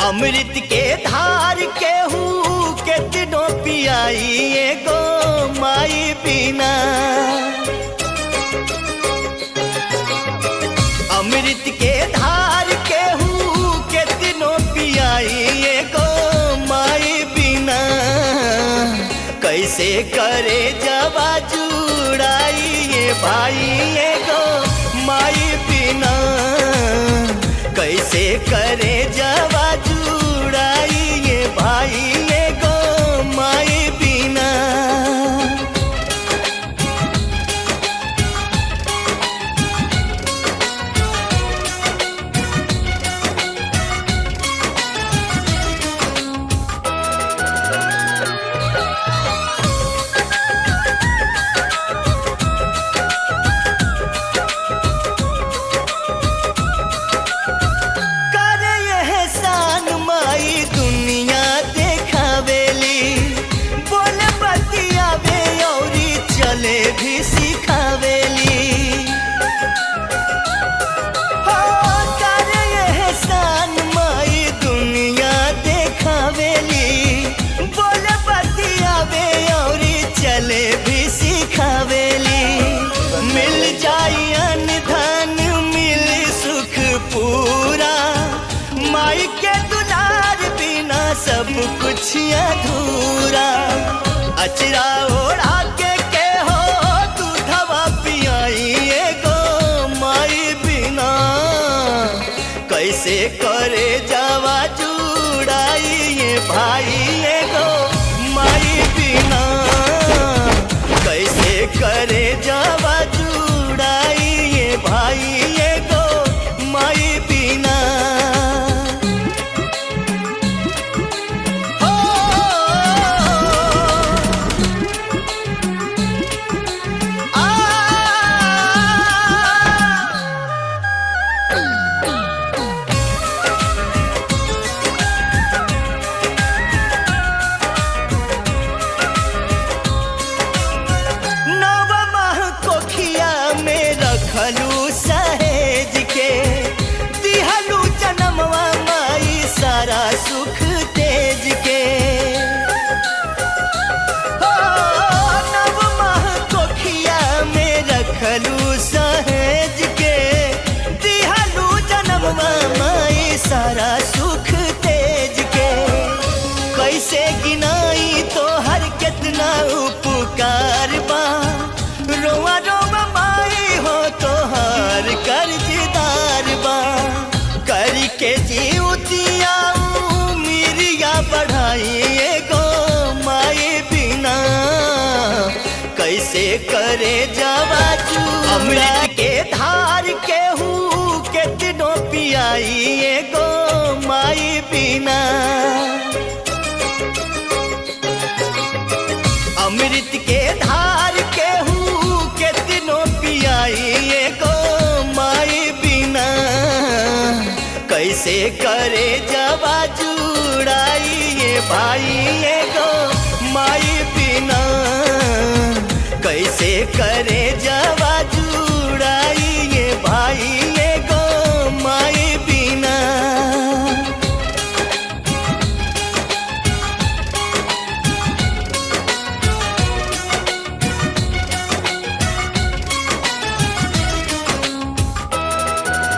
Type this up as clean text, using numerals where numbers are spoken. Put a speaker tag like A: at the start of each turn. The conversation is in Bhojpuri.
A: अमृत के धार केहू केतनो पियाई एगो माई बिना। अमृत के धार केहू केतनो पियाई एगो माई बिना। कैसे करे जवा जुड़ाई ये भाई एगो माई बिना। कैसे करे जवा जुड़ाई ये भाई एगो माई बिना। भी सिखावेली हो करे एहसान माई दुनिया देखावेली। बोले बतियावे और चले भी सिखावेली। मिल जाई अन्न धन मिल सुख पूरा। माई के दुलार बिना सब कुछ अधूरा। अचरा ओढ़ा के कैसे करे जवा जुड़ाई ये भाई एगो माई बिना। कैसे करे जवा जुड़ाई ये भाई एगो माई बिना। हो खलू सहेज के दिहलू जनमवा माई सारा सुख तेज के। हो नव माह कोखिया में रखलू सहेज के दिहलू जनमवा माई सारा सुख तेज के। कैसे गिनाई तो हर कितना उपकार बा। रोवा रोवा तोहार कर्जदार बा। करी के जीवतिया मिरिया बढ़ाई एगो माई बिना। कैसे करे जवा अमृत के धार केहू केतनो पियाई एगो माई बिना। अमृत के धार केहू केतनो पियाई एगो माई बिना। कैसे करे जवा जुड़ाई ये भाई एगो माई बिना। कैसे करे जवा